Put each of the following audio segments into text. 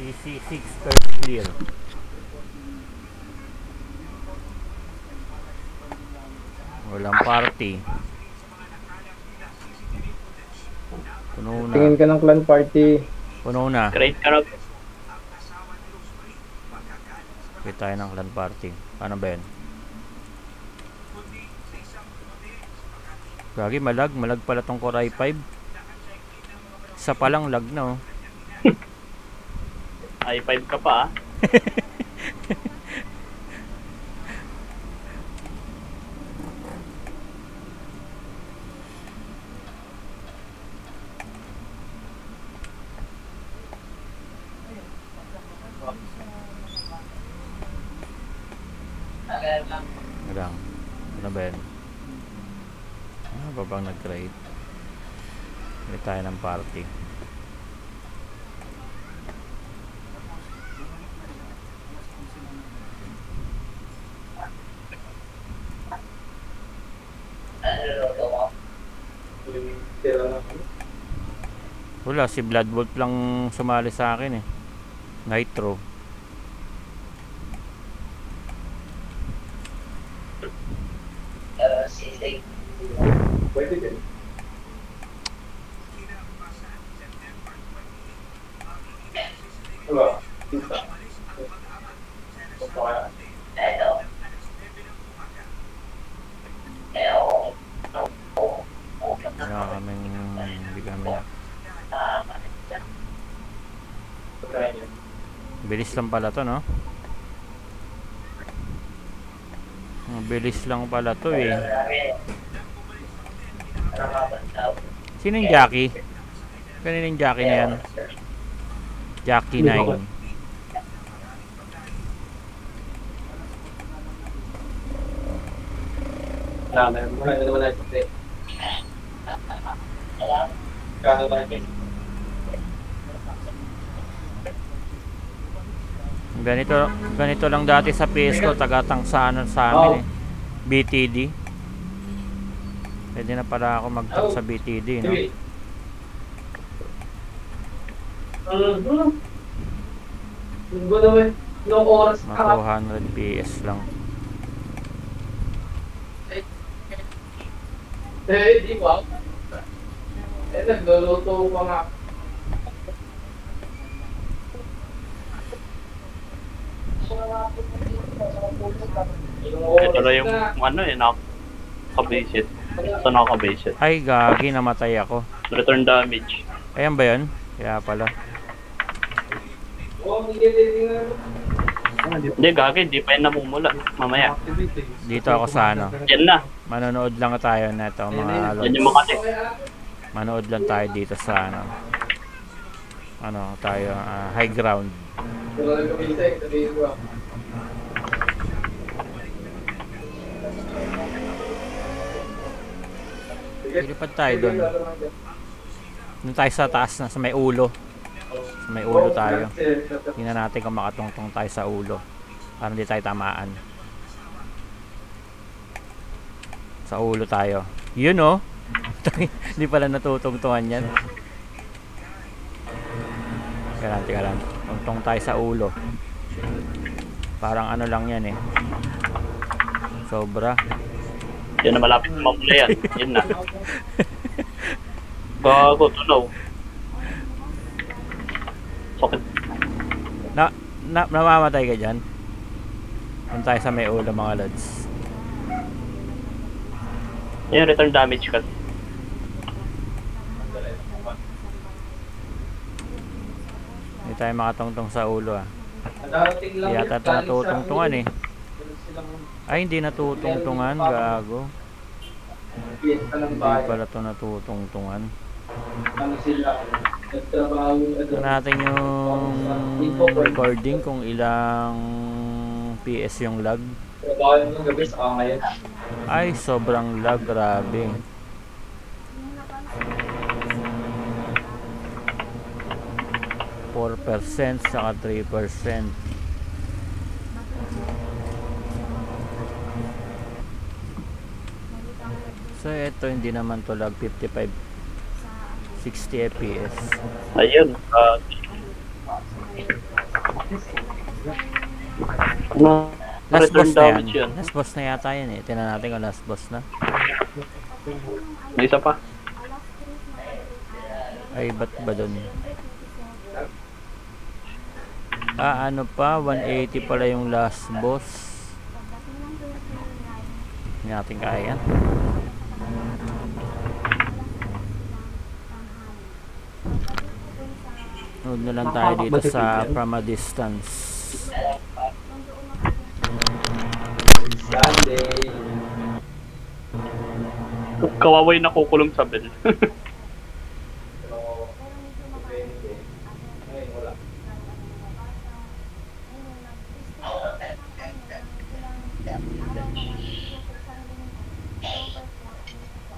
CC6 first clear. Walang party. Puno na. Tingin ka ng clan party. Puno na. Great ka na. Wait tayo ng clan party. Paano ba yan? Gagi, malag. Malag pala tong Core i5. Isa pa lang lag na oh. i5 ka pa ah. Malang. Ano ba yan? Ano ba bang nag-create? Wait tayo ng party. Wala, si Bloodbolt lang sumali sa akin eh. Nitro. Pwede din. Wala. Isa. Wala kaming hindi kami na. Bilis lang pala to, no? Bilis lang pala to eh. Sino yung Jackie? Kanina yung Jackie na yan? Jackie 9. Ganito lang dati sa PS ko, tagatangsanan sa amin eh. BTD. Pwede na pala ako mag-tag sa BTD, no? Mga 200 PS lang. Di ba? Nagluluto pa nga. Ito na yung ano eh, naka-base it. Ito naka-base it. Ay, gagi, namatay ako. Return damage. Ayan ba yun? Kaya pala. Hindi, gagi, hindi pa yun namumula. Mamaya. Dito ako sa ano. Yan na. Manonood lang tayo na ito, mga Yan lods. yung makati. Manood lang tayo dito sa ano. Ano tayo, high ground. Lilipad tayo doon. Doon tayo sa taas na, sa may ulo. Sa may ulo tayo. Tingnan natin kung makatungtong tayo sa ulo. Para hindi tayo tamaan. Sa ulo tayo. Yun oh. Hindi pala natutungtungan yan. Teka lang. Tungtong tayo sa ulo. Parang ano lang yan eh. Sobra. Yan na malapit mamula yan. Yan na. Gago, tunaw. Sakit. Namamatay ka dyan? Doon tayo sa may ulo mga lods. Yan, return damage ka. Hindi tayo makatungtong sa ulo ah. Hindi yata ito natutungtungan eh. Ay, hindi natutungtungan. Gago. Hindi pala ito natutungtungan. Ito natin yung recording kung ilang PS yung lag. Ay, sobrang lag. Grabe. 4% saka 3%. So ito hindi naman to lag, 55 60 fps. Ayun. Ano? Last Return boss na yan. damage yan. Last boss na yata yan eh. Tingnan natin kung last boss na. May isa pa. Ay, ba't ba dun? Ah, ano pa? 180 pala yung last boss. Hindi natin kaya yan. Nood na lang tayo dito sa from a distance. Sunday. Kawaway na kukulong sa bell. Pero, depende. Ngayon, wala.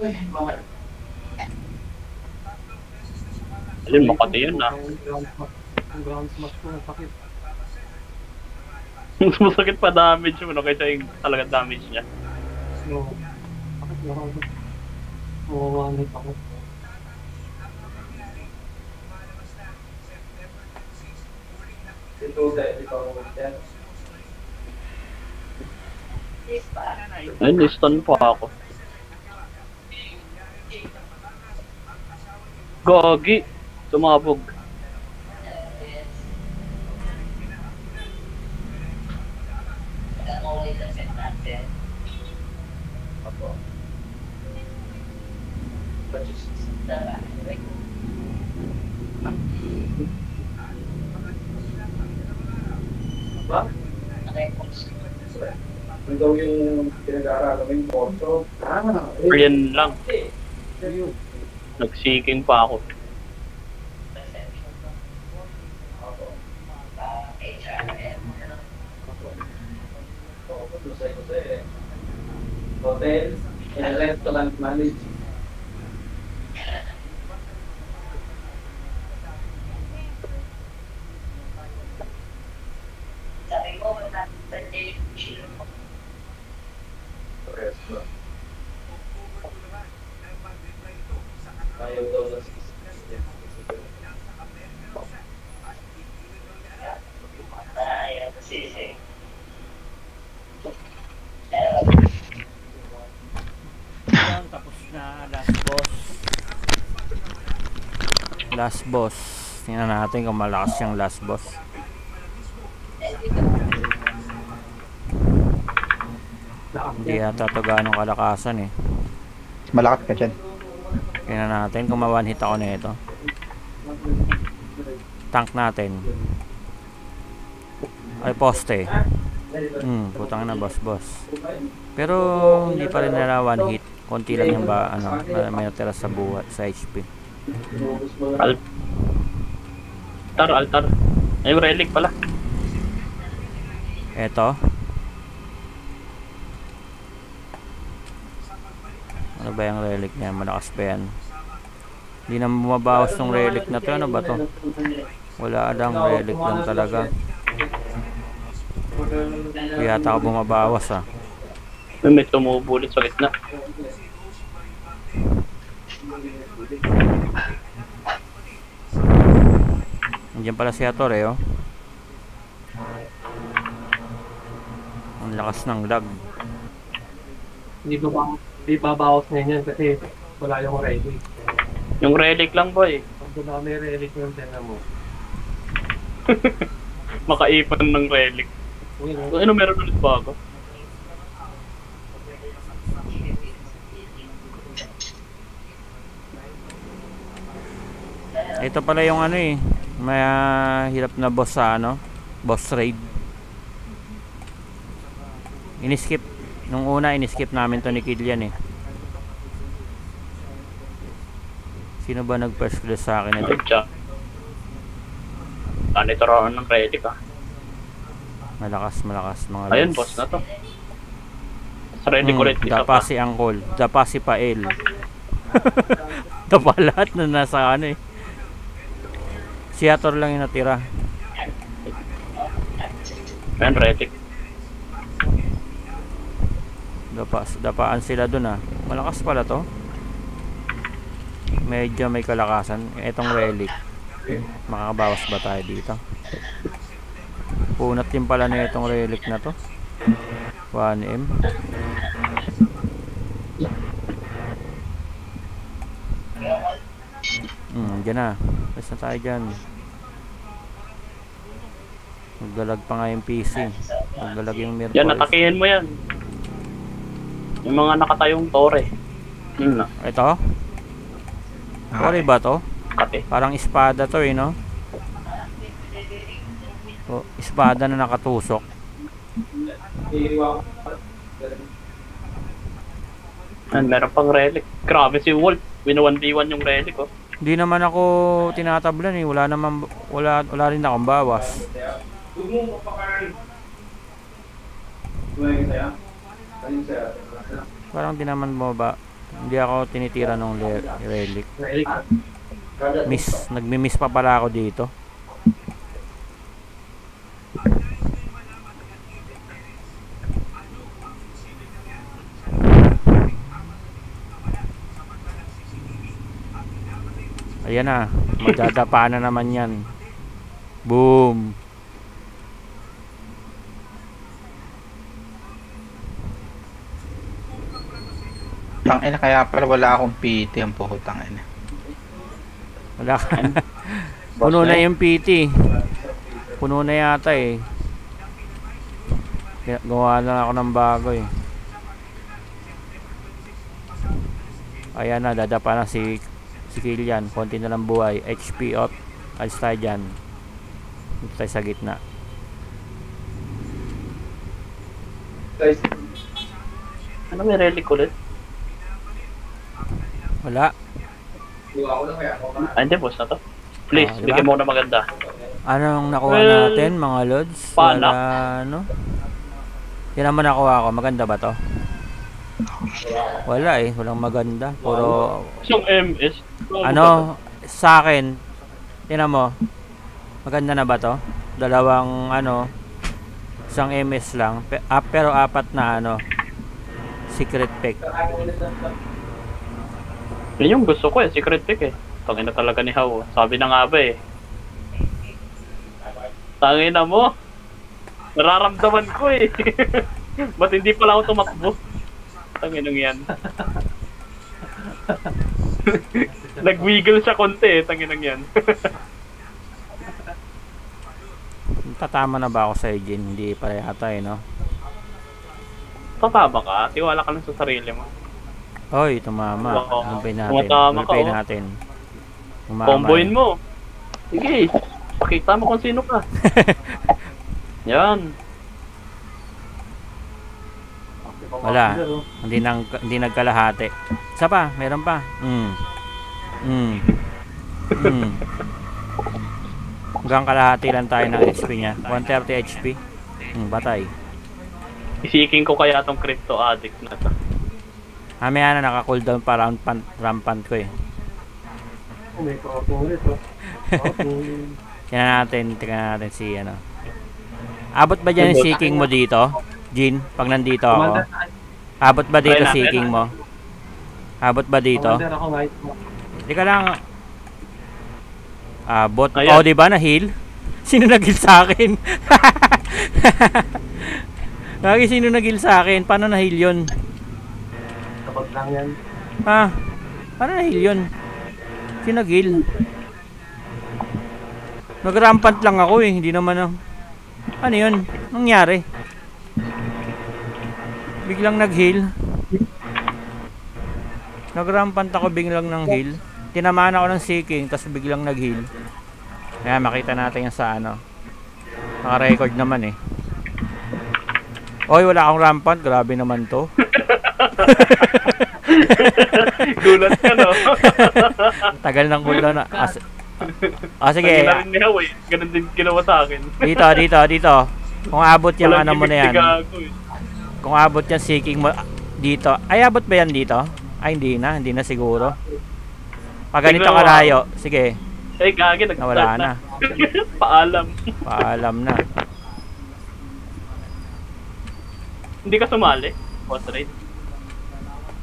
Uy, mga... Alin, Makati yun ah. Ang ground smash ko, ang sakit. Mas masakit pa damage mo no, kaysa yung talaga damage niya. So, sakit na ako. Mawawanit ako. Ito, ito, yan. Ayun, stun pa ako. Gagi! Tumabog. Ba? Ano daw yung pinag-aaralan mo yung porto? Yan lang. Nag-seeking pa ako. Hotel and restaurant management. Restaurant. Ayaw daw na Tapos na last boss. Last boss. Tingnan natin kung malakas yung last boss. Hindi yata ito ganong kalakasan eh. Malakas ka dyan. Tingnan natin kung ma-one hit ako na ito. Tank natin. Ay, poste. Putang na boss. Pero hindi pa rin nila one hit. Konti lang yung ba, ano, may natira sa buhat, sa HP. Altar. Ay, relic pala. Eto. Ano ba yung relic niya? Malakas pa yan. Hindi na bumabawas ng relic na to. Ano ba to? Wala lang, relic lang talaga. Hindi yata ako bumabawas ah. May tumubulit sa gitna. Nandiyan pala si Hator eh oh. Ang lakas ng lag. Hindi babawas ngayon yan kasi wala yung relic. Yung relic lang boy. Pag wala may relic yung tena mo. Makaipon ng relic. Ano meron ulit bago? Ito pala yung ano eh. May hirap na boss sa ano. Boss raid. Iniskip. Nung una iniskip namin to ni Kilian eh. Sino ba nag first class sa akin ito? Ito raw ng relic ah. Malakas mga Ayun lods. boss na to. Sa relic ulit isa Dapa pa. si Angkol. Dapa si Pael. Dapa lahat na nasa ano eh. Si Hator lang yung natira. Ayun relic. Dapaan sila dun ah. Malakas pala to. Medyo may kalakasan. Itong relic. Makakabawas ba tayo dito? Punat din pala na itong relic na to. 1M. Dyan na. Basta na tayo dyan. Magdalag pa nga yung PC. Magdalag yung mirror. Yan, atakihin mo yan. Yung mga nakatayong tore. Yun na. Ito? Sorry ba to? Kate. Parang espada to eh, no? O, espada na nakatusok. Meron pang relic. Grabe si Wolf. Wina 1v1 yung relic, oh. Hindi naman ako tinatablan eh. Wala rin akong bawas. Parang di naman mo ba? Hindi ako tinitira ng relic. Nagmi-miss pa pala ako dito. Ayan na, magdadapa na naman yan. Boom. Tangina, kaya pala wala akong PT ang putang ina. Wala ka. Puno na yung PT. Puno na yata eh. Gawa na ako ng bago eh. Ayan na, dadapa na si Killian. Konti na lang buhay. HP up. Alis tayo dyan. Dito tayo sa gitna. Ano may relic ulit? Wala. Hindi, boss na to. Please, Diba? bigyan mo na maganda. Anong nakuha natin mga lods? Panak. Wala, no? Yan naman nakuha ko. Maganda ba to? Wala eh. Walang maganda. Puro... Isang MS. Ano? Sa akin, tinan mo. Maganda na ba to? Dalawang ano, isang MS lang. Pero apat na ano, secret pick. Yun yung gusto ko eh, secret pick eh. Tangin na talaga ni How. Sabi na nga ba eh. Tangin na mo. Nararamdaman ko eh. Ba't hindi pala ako tumakbo? Tangin nung yan. Nag-wiggle siya konti eh, tangin nung yan. Tatama na ba ako sa Jin? Hindi pa yata eh, no? Tatama ka? Tiwala ka lang sa sarili mo. Hoy, tumama. Oo. Umpay natin. Tumatama ka, Umpay oh. natin. Comboin mo. Sige, pakita mo kung sino ka. Yan. Wala. Hindi nagkalahati. Isa pa, meron pa. Hanggang kalahati lang tayo ng HP niya. 130 HP. Batay. Isiking ko kaya tong crypto addict na to. Mamaya na naka-cooldown pa rampant ko eh. May coping ulit, oh. Coping. Tingnan natin si ano. Abot ba dyan yung seeking mo dito? Jin, pag nandito ako. Abot ba dito Try natin. seeking mo? Abot ba dito? Commander ako ngayon. Hindi ka lang. Abot. Ayan. Oh, di ba na heal? Sino nag-heal sa akin? Lagi sino nag-heal sa akin? Paano na heal yun? Kapag lang yan. Ha? Paano na heal yun? Sino nag-heal? Nag-rampant lang ako eh. Hindi naman ano yun? Anong nangyari? Biglang nag-heal. Nag-rampant ako biglang ng heal. Tinamaan ako ng seeking tapos biglang nag-heal. Kaya makita natin yan sa ano. Naka-record naman eh. Oy, wala akong rampant. Grabe naman to. Gulat ka, no? Tagal ng cooldown na. Sige. Tangin na rin ni How eh. Ganun din ginawa sa akin. Dito. Kung abot yung Walang ano mo na yan. gago eh. Kung abot yung seeking mo dito. Ay, abot ba yan dito? Ay, hindi na siguro. Pag ganito Tignan mo, kalayo, sige. Ay, gagi, Nawala nag-start na. Paalam. Paalam na. Hindi ka sumali? Boss raid?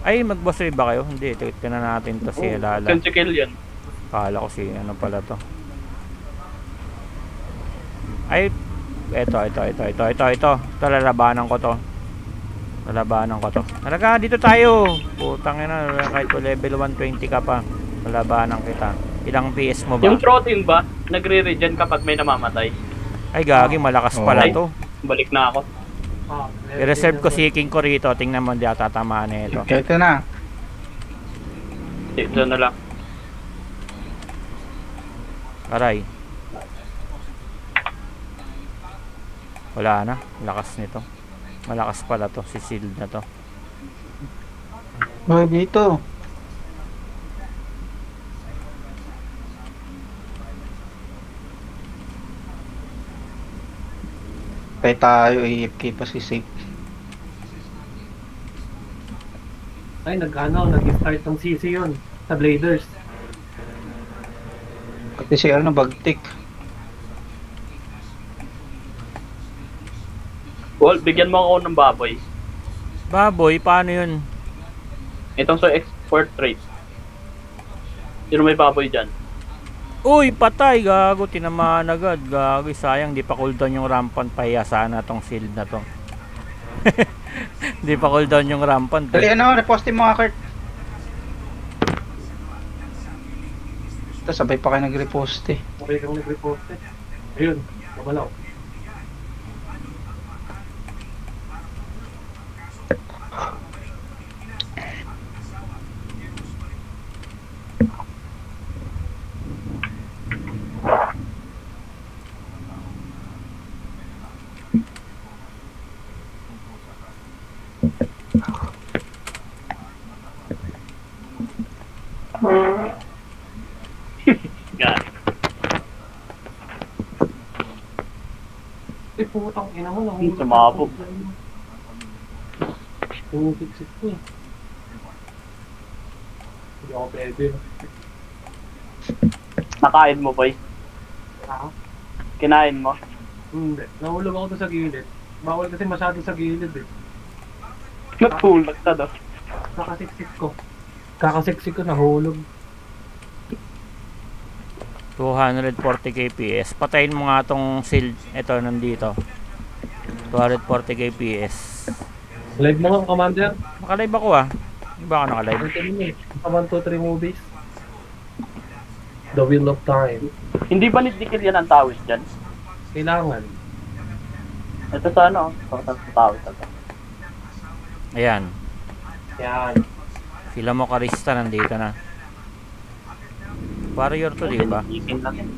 Ay, mag-boss raid ba kayo? Hindi, tignan natin to si Lala. Can you kill yan? Kala ko si ano pala to. Ay, Ito. Lalabanan ko to. Talaga, dito tayo. Putang ina, kahit po level 120 ka pa. Lalabanan kita. Ilang PS mo ba? Yung Trotin ba, nagre-regen kapag may namamatay? Ay, gagi, malakas pala Ay. to. Balik na ako. I-reserve ko si King ko rito. Tingnan mo, hindi ata tamaan na ito. Ito na. Dito na lang. Aray. Wala na. Lakas nito. Malakas pala to. Si shield na to. Oh, dito. Kaya tayo AFK pa si Safe. Ay, nag-start ng CC yun. Sa Bladers. Pati si ano, bagtik. Well, bigyan mo ako ng baboy. Baboy, paano yun? Itong sa export rate. Sino may baboy dyan? Uy, patay. Gago, tinamaan agad. Gago, sayang. Di pa cooldown yung rampant. Pahiya sana tong shield na to. Di pa cooldown yung rampant. Dali ano, repostin mo nga, Kurt. Ito, sabay pa kayo nag-repost eh. Okay kang nag-report eh. Ayun, mabalaw. Yan. Eh, putang ina mo. Sumabog. Tumusiksik ko eh. Hindi ako pwede. Nakain mo, boy. Ha? Kinain mo. Hindi. Nahulog ako doon sa gilid. Bawal kasi masyado sa gilid eh. Natulog ka do. Kakasiksik ko, nahulog. 240 kps. Patayin mo nga tong shield. Ito, nandito. 240 kps. Live mo nga, Commander. Nakalive ako ah. Di ba ako nakalive? Sa 1, 2, 3 movies. The Wheel of Time. Hindi ba nitdikil yan ang tawid dyan? Kailangan. Ito sa ano? Sa tawid ito. Ayan. Yan. Sila mo Karista nandito na. Warrior to, di ba? Ikin lang yan.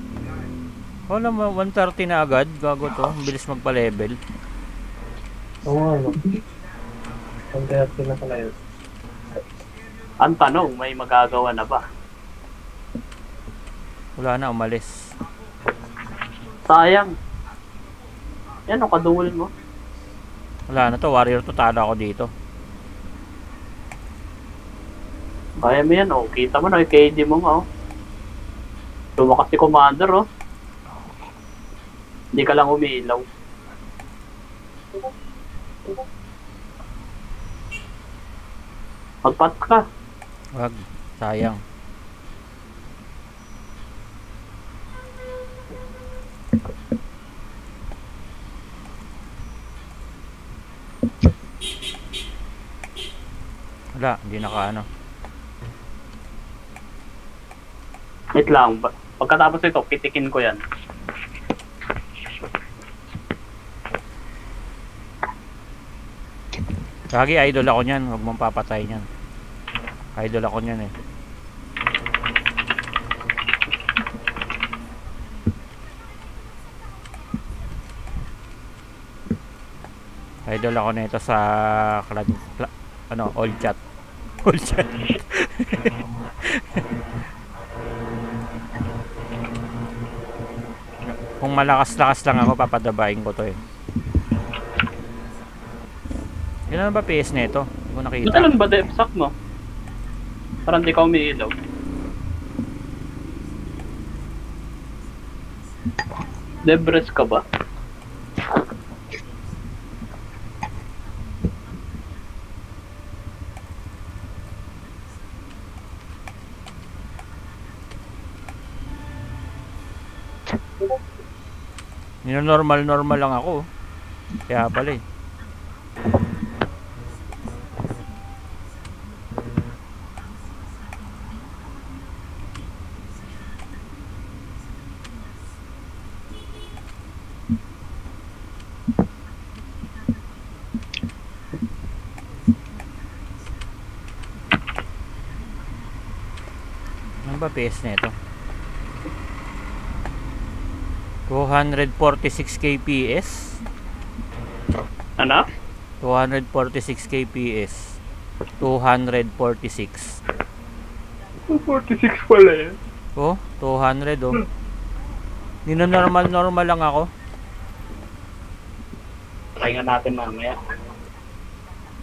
Wala mo, 130 na agad. Gago to. Ang bilis magpa-level. Oo nga, no? Ang therapy na pala yun. Ang tanong, may magagawa na ba? Wala na, umalis. Sayang. Yan o, kaduwal mo. Wala na to. Warrior to. Talo ako dito. Kaya mo yan o. Kita mo na, yung KD mo nga o. Lumakas si Commander o. Hindi ka lang umiilaw. Magpat ka. Wag. Sayang. Wala. Hindi nakaano. Wait lang. Pagkatapos ito, pitikin ko yan. Lagi idol ako niyan. Huwag mong papatay niyan. Idol ako niyan eh. Idol ako nito sa all chat. All chat. Kung malakas-lakas lang ako, papadabayin ko to eh. Ilan ba PS nito? Hindi ko nakita. Ilan ba defsack mo? Parang di ka umiilaw. Debres ka ba? Normal lang ako. Kaya pala eh. Ano ba PS na ito? 246 kps. Ano? 246 kps. 246. 246 pala yan. Oh, 200 oh. Normal lang ako. Try nga natin mamaya.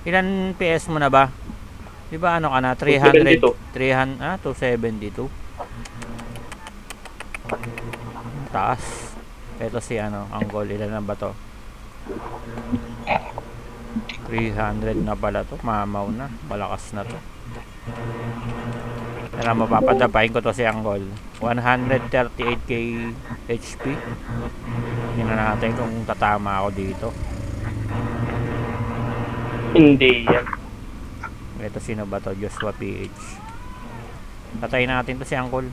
Ilan PS mo na ba? Di ba ano ka na? 300? 272. Taas. Ito si ano, Anggol. Ilan na ba to? 300 na pala to. Mamaw na. Malakas na to. Kaya mapapadapain ko to si Anggol. 138k HP. Tingnan natin kung tatama ako dito. Hindi yan. Ito sino ba to? Joshua PH. Patayin natin to si Uncle.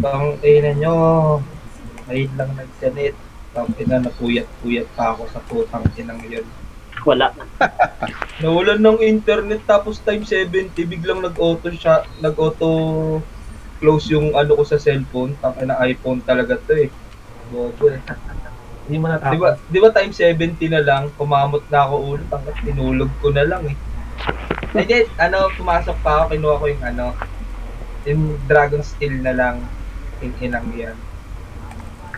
Ang ina nyo, ngayon lang nagsanit. Tapos napuyat-puyat pa ako sa putang inang yun. Wala. Nawalan ng internet tapos time 70, biglang nag-auto close yung ano ko sa cellphone. Tangin na iPhone talaga to eh. Bobo eh. Hindi mo natapos. Di ba time 70 na lang, kumamot na ako ulit, tangin tinulog ko na lang eh. Hindi, pumasok pa ako, kinuha ko yung Dragon Steel na lang, yung inang yan.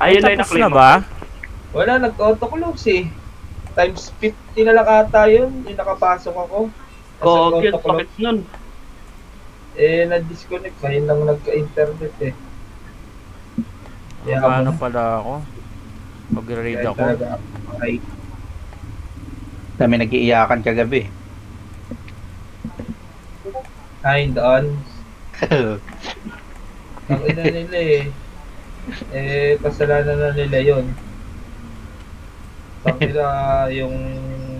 Ayun na Tapos yung na ba? Wala, nag-auto close eh. Times 50 na lang ata yun, yung nakapasok ako. Oo, yun, sakit nun. Na-disconnect, ngayon lang nagka-internet eh. Ano pala ako? Mag-read ako. Ay, Dami nag-iiyakan kagabi. kind on. Ang ina nila kasalanan na nila yun. Pag nila yung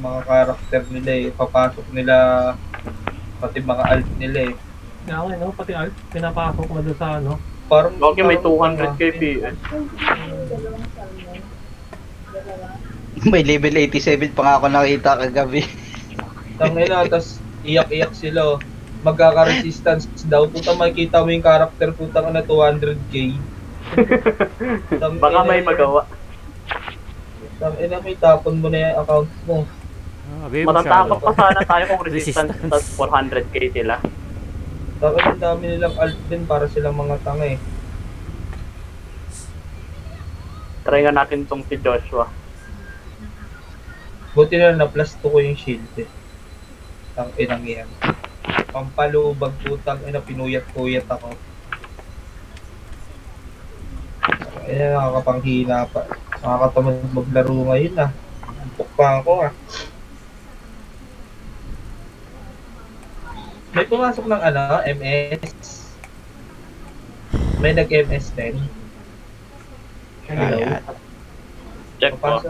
mga karakter nila papasok nila pati mga alt nila Nga no? Pati alt, pinapasok mo doon sa ano. Parang Okay, may 200 kps. May level 87 pa nga ako nakita kagabi. tangina, tas iyak-iyak sila. Magkaka-resistance daw. Puta, makikita mo yung karakter, puta ka na 200k. Baka may magawa. Tangina, may tapon mo na yung account mo. Matatakot pa sana tayo kung resistance tas 400k sila. Tangina, ang dami nilang alt din para silang mga tanga eh. Try nga natin tong si Joshua. Buti na na-plus 2 ko yung shield eh. Tanginang yan. Pampalubag putang ina, pinuyat-puyat ako. Ayan, nakakapanghina pa. Nakakatamad maglaro ngayon ah. Antok pa ako ah. May pumasok ng MS. May nag-MS din. Ayan. Check po.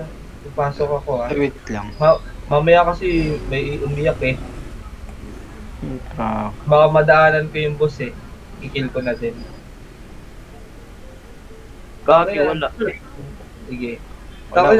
Papasok ako ah. Wait lang. Mamaya kasi may umiyak eh. Ah, Baka madaanan ko yung boss eh. Kikill ko na din. Kaki, wala. Sige. Wala,